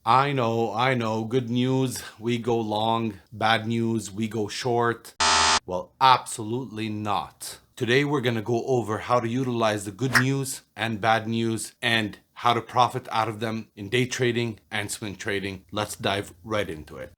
I know. Good news, we go long. Bad news, we go short. Well, absolutely not. Today, we're going to go over how to utilize the good news and bad news and how to profit out of them in day trading and swing trading. Let's dive right into it.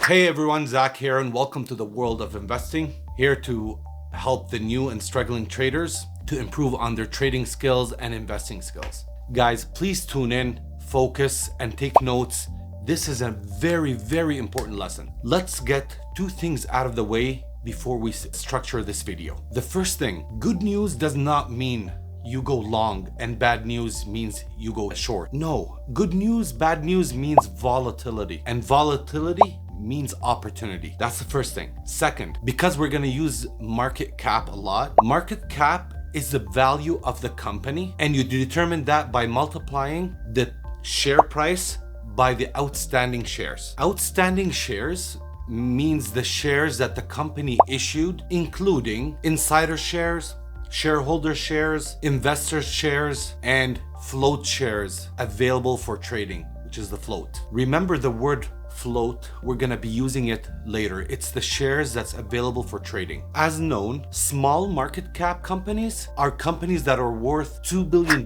Hey everyone, Zach here, and welcome to the world of investing. Here to help the new and struggling traders to improve on their trading skills and investing skills. Guys, please tune in, focus, and take notes. This is a very, very important lesson. Let's get two things out of the way before we structure this video. The first thing, good news does not mean you go long and bad news means you go short. No, good news, bad news means volatility, and volatility means opportunity. That's the first thing. Second, because we're going to use market cap a lot, market cap is the value of the company, and you determine that by multiplying the share price by the outstanding shares. Outstanding shares means the shares that the company issued, including insider shares, shareholder shares, investor shares, and float shares available for trading, which is the float. Remember the word float, we're going to be using it later. It's the shares that's available for trading. As known, small market cap companies are companies that are worth $2 billion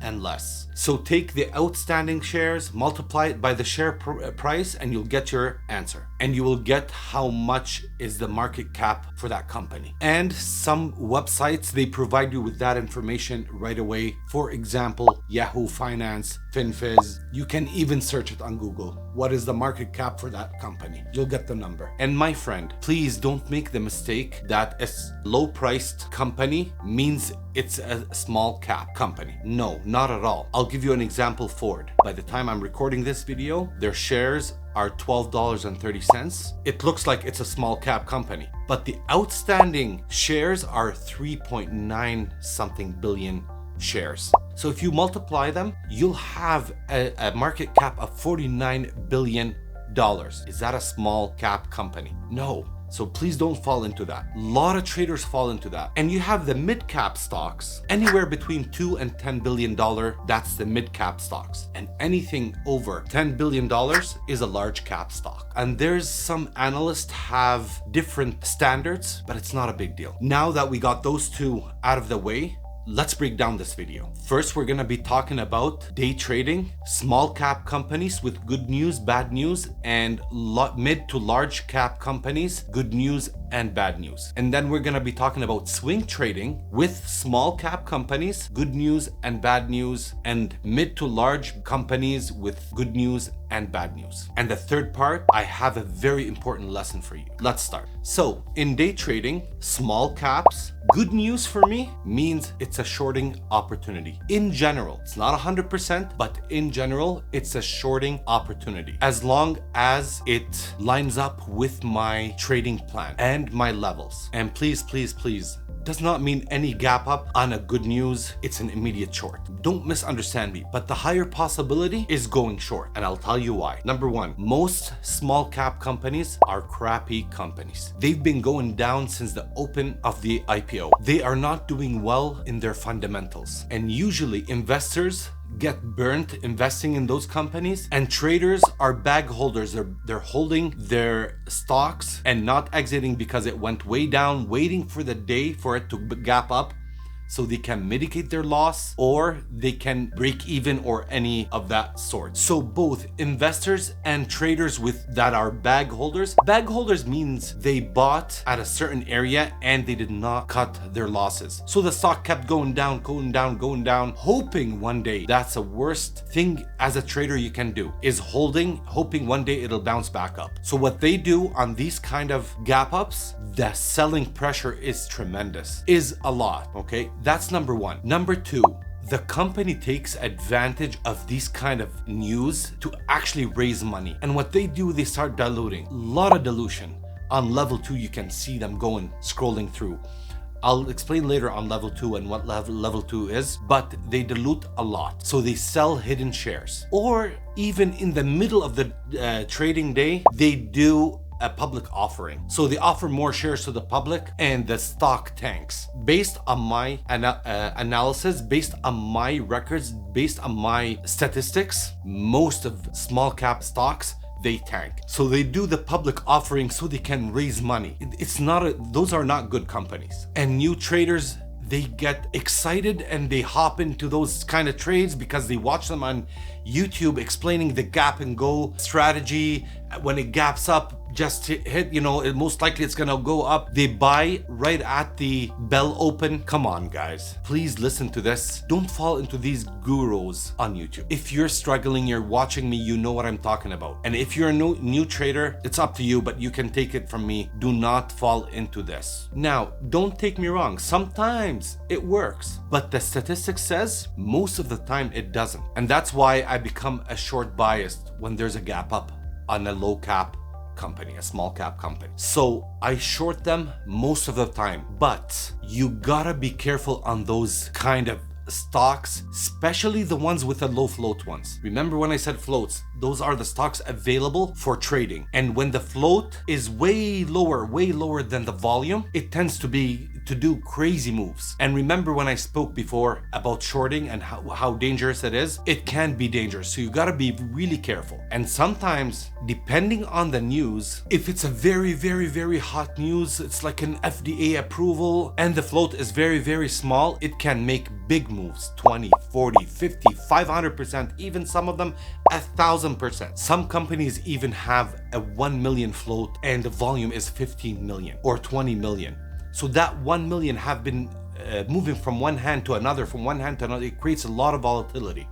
and less. So take the outstanding shares, multiply it by the share price, and you'll get your answer. And you will get how much is the market cap for that company. And some websites, they provide you with that information right away. For example, Yahoo Finance, FinFiz. You can even search it on Google. What is the market cap for that company? You'll get the number. And my friend, please don't make the mistake that a low-priced company means it's a small cap company. No, not at all. I'll give you an example. Ford. By the time I'm recording this video, their shares are $12.30. It looks like it's a small cap company, but the outstanding shares are 3.9 something billion shares. So if you multiply them, you'll have a market cap of $49 billion. Is that a small cap company? No. So please don't fall into that. A lot of traders fall into that. And you have the mid-cap stocks, anywhere between $2 and $10 billion, that's the mid-cap stocks. And anything over $10 billion is a large cap stock. And there's some analysts have different standards, but it's not a big deal. Now that we got those two out of the way, let's break down this video. First, we're going to be talking about day trading, small cap companies with good news, bad news, and mid to large cap companies, good news and bad news. And then we're going to be talking about swing trading with small cap companies, good news and bad news, and mid to large companies with good news and bad news. And the third part, I have a very important lesson for you. Let's start. So in day trading, small caps, good news for me means it's a shorting opportunity. In general, it's not 100%, but in general, it's a shorting opportunity. As long as it lines up with my trading plan and my levels. And please, please, please, does not mean any gap up on a good news, it's an immediate short. Don't misunderstand me, but the higher possibility is going short, and I'll tell you why. Number one, most small cap companies are crappy companies. They've been going down since the open of the IPO. They are not doing well in their fundamentals, and usually investors get burnt investing in those companies, and traders are bag holders. They're holding their stocks and not exiting because it went way down, waiting for the day for it to gap up so they can mitigate their loss, or they can break even, or any of that sort. So both investors and traders that are bag holders means they bought at a certain area and they did not cut their losses. So the stock kept going down, hoping one day. That's the worst thing as a trader you can do, is hoping one day it'll bounce back up. So what they do on these kind of gap ups, the selling pressure is tremendous, is a lot, okay? That's number one. Number two, the company takes advantage of these kind of news to actually raise money. And what they do, they start diluting. A lot of dilution. On level 2, you can see them scrolling through. I'll explain later on level 2 and what level 2 is, but they dilute a lot. So they sell hidden shares. Or even in the middle of the trading day, they do a public offering. So they offer more shares to the public and the stock tanks. Based on my analysis, based on my records, based on my statistics, most of small cap stocks, they tank. So they do the public offering so they can raise money. Those are not good companies. And new traders, they get excited and they hop into those kind of trades because they watch them on YouTube explaining the gap and go strategy. When it gaps up, just hit, most likely it's gonna go up. They buy right at the bell open. Come on, guys, please listen to this. Don't fall into these gurus on YouTube. If you're struggling, you're watching me, you know what I'm talking about. And if you're a new trader, it's up to you, but you can take it from me. Do not fall into this. Now, don't take me wrong. Sometimes it works, but the statistics says most of the time it doesn't. And that's why I become a short biased when there's a gap up on a low cap company, a small cap company. So I short them most of the time, but you gotta be careful on those kind of stocks, especially the ones with the low float ones. Remember when I said floats? Those are the stocks available for trading. And when the float is way lower than the volume, it tends to do crazy moves. And remember when I spoke before about shorting and how dangerous it is? It can be dangerous. So you gotta be really careful. And sometimes, depending on the news, if it's a very, very, very hot news, it's like an FDA approval and the float is very, very small, it can make big moves, 20, 40, 50, 500%, even some of them 1,000%. Some companies even have a 1 million float and the volume is 15 million or 20 million. So that 1 million have been moving from one hand to another, It creates a lot of volatility.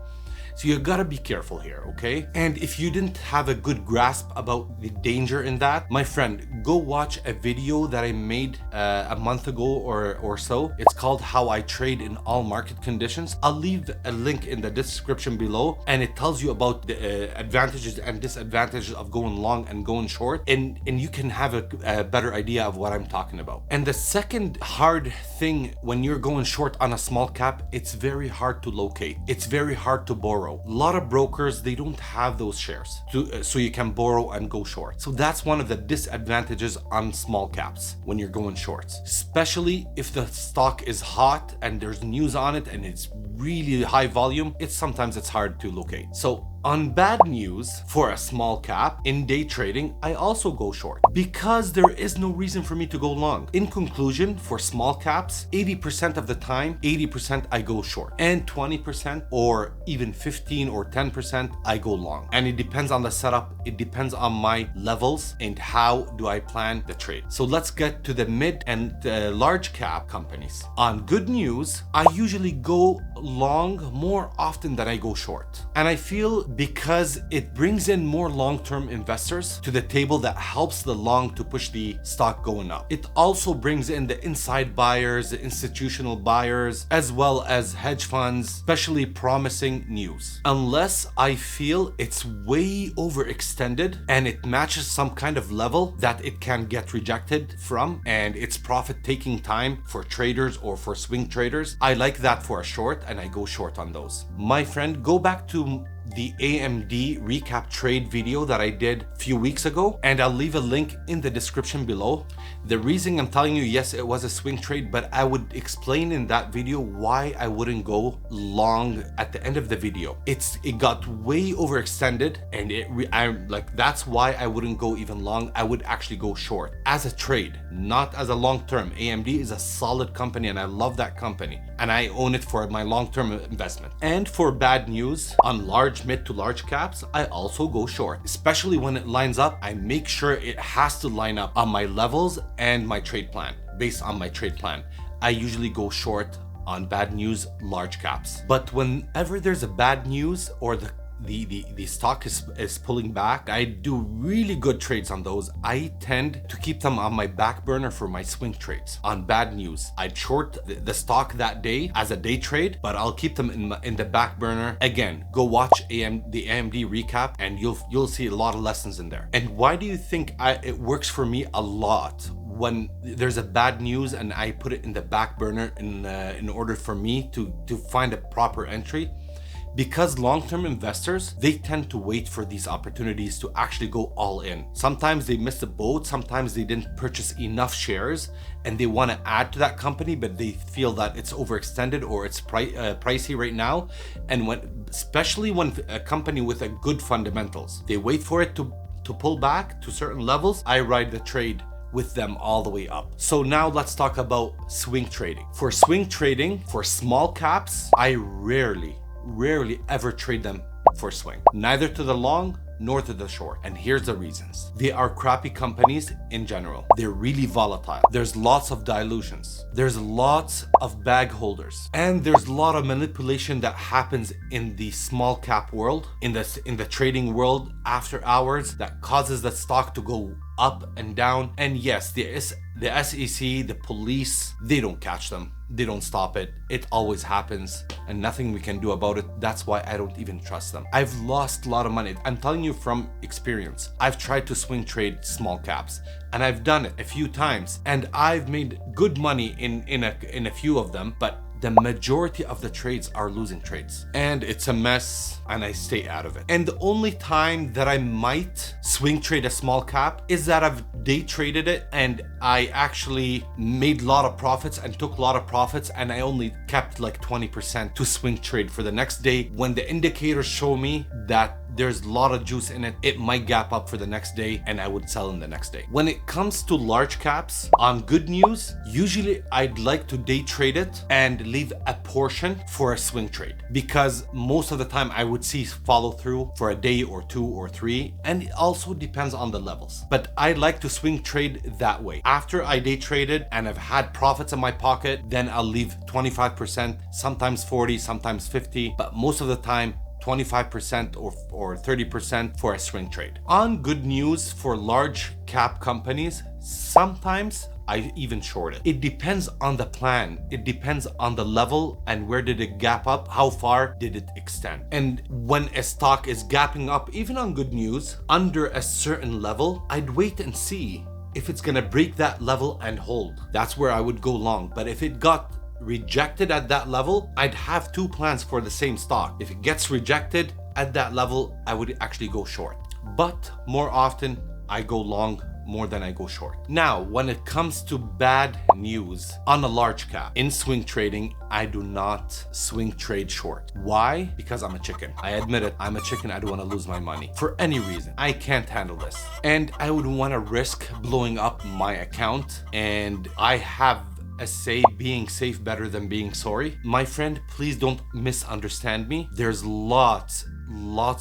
So you gotta be careful here, okay? And if you didn't have a good grasp about the danger in that, my friend, go watch a video that I made a month ago or so. It's called How I Trade in All Market Conditions. I'll leave a link in the description below, and it tells you about the advantages and disadvantages of going long and going short, and you can have a better idea of what I'm talking about. And the second hard thing when you're going short on a small cap, it's very hard to locate. It's very hard to borrow. A lot of brokers, they don't have those shares so you can borrow and go short. So that's one of the disadvantages on small caps when you're going shorts, especially if the stock is hot and there's news on it and it's really high volume. Sometimes it's hard to locate. So on bad news for a small cap in day trading, I also go short because there is no reason for me to go long. In conclusion, for small caps, 80% of the time, 80% I go short, and 20% or even 15 or 10% I go long. And it depends on the setup, it depends on my levels and how do I plan the trade. So let's get to the mid and large cap companies. On good news, I usually go long more often than I go short. And I feel because it brings in more long-term investors to the table that helps the long to push the stock going up. It also brings in the inside buyers, the institutional buyers, as well as hedge funds, especially promising news. Unless I feel it's way overextended and it matches some kind of level that it can get rejected from and it's profit-taking time for traders or for swing traders, I like that for a short and I go short on those. My friend, go back to the AMD recap trade video that I did a few weeks ago, and I'll leave a link in the description below. The reason I'm telling you, yes, it was a swing trade, but I would explain in that video why I wouldn't go long at the end of the video. It got way overextended, and that's why I wouldn't go even long. I would actually go short as a trade, not as a long term. AMD is a solid company and I love that company and I own it for my long-term investment. And for bad news on mid to large caps, I also go short, especially when it lines up. I make sure it has to line up on my levels and my trade plan. Based on my trade plan, I usually go short on bad news large caps. But whenever there's a bad news or the stock is pulling back, I do really good trades on those. I tend to keep them on my back burner for my swing trades. On bad news, I'd short the stock that day as a day trade, but I'll keep them in the back burner. Again, go watch the AMD recap and you'll see a lot of lessons in there. And why do you think it works for me a lot when there's a bad news and I put it in the back burner in order for me to find a proper entry? Because long-term investors, they tend to wait for these opportunities to actually go all in. Sometimes they miss the boat, sometimes they didn't purchase enough shares and they want to add to that company, but they feel that it's overextended or it's pricey right now. And especially when a company with a good fundamentals, they wait for it to pull back to certain levels. I ride the trade with them all the way up. So now let's talk about swing trading. For swing trading, for small caps, I rarely ever trade them for swing. Neither to the long nor to the short. And here's the reasons. They are crappy companies in general. They're really volatile. There's lots of dilutions. There's lots of bag holders. And there's a lot of manipulation that happens in the small cap world, in the trading world after hours, that causes the stock to go up and down. And yes, the SEC, the police, they don't catch them. They don't stop it. It always happens and nothing we can do about it. That's why I don't even trust them. I've lost a lot of money. I'm telling you from experience. I've tried to swing trade small caps and I've done it a few times and I've made good money in a few of them, but the majority of the trades are losing trades and it's a mess and I stay out of it. And the only time that I might swing trade a small cap is that I've day traded it and I actually made a lot of profits and took a lot of profits and I only kept like 20% to swing trade for the next day. When the indicators show me that there's a lot of juice in it, it might gap up for the next day and I would sell in the next day. When it comes to large caps, on good news, usually I'd like to day trade it and leave a portion for a swing trade because most of the time I would see follow through for a day or two or three, and it also depends on the levels. But I like to swing trade that way. After I day traded and I've had profits in my pocket, then I'll leave 25%, sometimes 40, sometimes 50, but most of the time 25% or 30% for a swing trade. On good news, for large cap companies, sometimes I even short it. It depends on the plan. It depends on the level and where did it gap up, how far did it extend. And when a stock is gapping up, even on good news, under a certain level, I'd wait and see if it's gonna break that level and hold. That's where I would go long. But if it got rejected at that level, I'd have two plans for the same stock. If it gets rejected at that level, I would actually go short. But more often, I go long more than I go short. Now, when it comes to bad news on a large cap, in swing trading, I do not swing trade short. Why? Because I'm a chicken. I admit it, I'm a chicken. I don't want to lose my money for any reason. I can't handle this. And I would want to risk blowing up my account. And I have a say, being safe better than being sorry. My friend, please don't misunderstand me. There's lots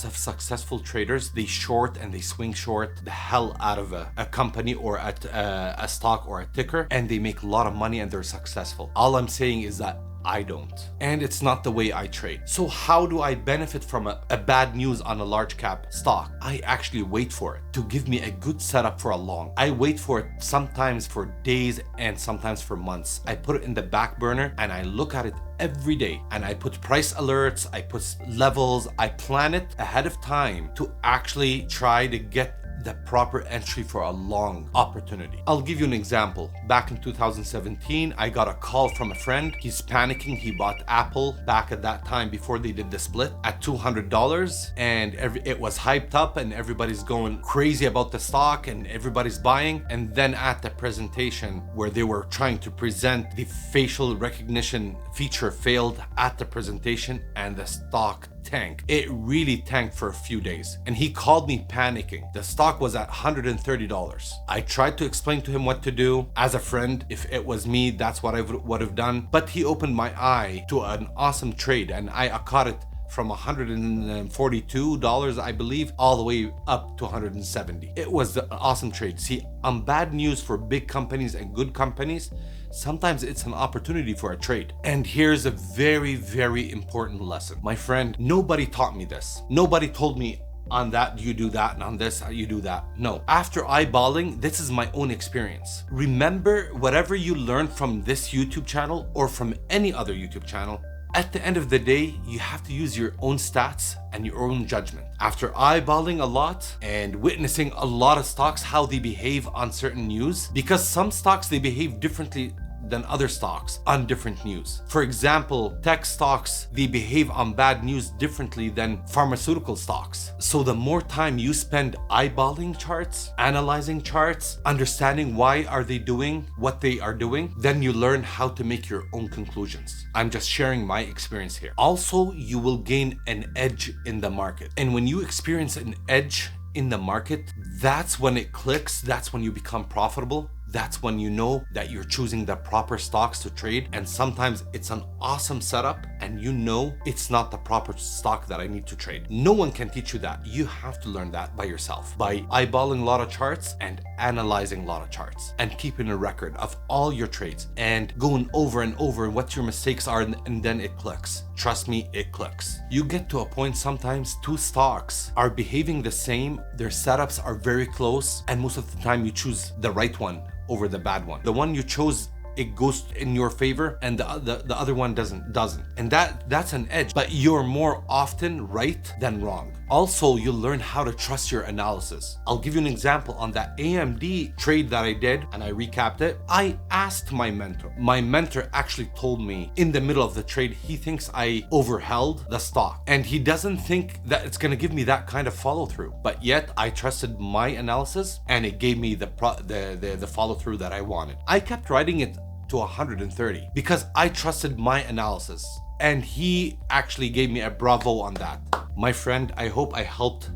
of successful traders. They short and they swing short the hell out of a company or at a stock or a ticker, and they make a lot of money and they're successful. All I'm saying is that I don't. And it's not the way I trade. So how do I benefit from a bad news on a large cap stock? I actually wait for it to give me a good setup for a long. I wait for it sometimes for days and sometimes for months. I put it in the back burner and I look at it every day and I put price alerts, I put levels, I plan it ahead of time to actually try to get the proper entry for a long opportunity. I'll give you an example. Back in 2017, I got a call from a friend. He's panicking. He bought Apple back at that time before they did the split at $200, and it was hyped up and everybody's going crazy about the stock and everybody's buying. And then at the presentation where they were trying to present, the facial recognition feature failed at the presentation and the stock tanked. It really tanked for a few days. And he called me panicking. The stock was at $130. I tried to explain to him what to do. As a friend, if it was me, that's what I would have done. But he opened my eye to an awesome trade and I caught it from $142, I believe, all the way up to $170. It was an awesome trade. See, on bad news for big companies and good companies, sometimes it's an opportunity for a trade. And here's a very, very important lesson. My friend, nobody taught me this. Nobody told me on that you do that and on this you do that. No. After eyeballing, this is my own experience. Remember, whatever you learn from this YouTube channel or from any other YouTube channel, at the end of the day, you have to use your own stats and your own judgment. After eyeballing a lot and witnessing a lot of stocks, how they behave on certain news, because some stocks, they behave differently than other stocks on different news. For example, tech stocks, they behave on bad news differently than pharmaceutical stocks. So the more time you spend eyeballing charts, analyzing charts, understanding why are they doing what they are doing, then you learn how to make your own conclusions. I'm just sharing my experience here. Also, you will gain an edge in the market. And when you experience an edge in the market, that's when it clicks. That's when you become profitable. That's when you know that you're choosing the proper stocks to trade. And sometimes it's an awesome setup and you know it's not the proper stock that I need to trade. No one can teach you that. You have to learn that by yourself, by eyeballing a lot of charts and analyzing a lot of charts and keeping a record of all your trades and going over and over what your mistakes are, and then it clicks. Trust me, it clicks. You get to a point sometimes two stocks are behaving the same, their setups are very close, and most of the time you choose the right one over the bad one. The one you chose, it goes in your favor, and the other one doesn't. And that's an edge, but you're more often right than wrong. Also, you'll learn how to trust your analysis. I'll give you an example on that AMD trade that I did, and I recapped it. I asked my mentor. My mentor actually told me in the middle of the trade, he thinks I overheld the stock, and he doesn't think that it's gonna give me that kind of follow through. But yet, I trusted my analysis, and it gave me the follow through that I wanted. I kept writing it to 130 because I trusted my analysis, and he actually gave me a bravo on that. My friend, I hope I helped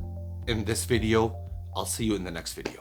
in this video. I'll see you in the next video.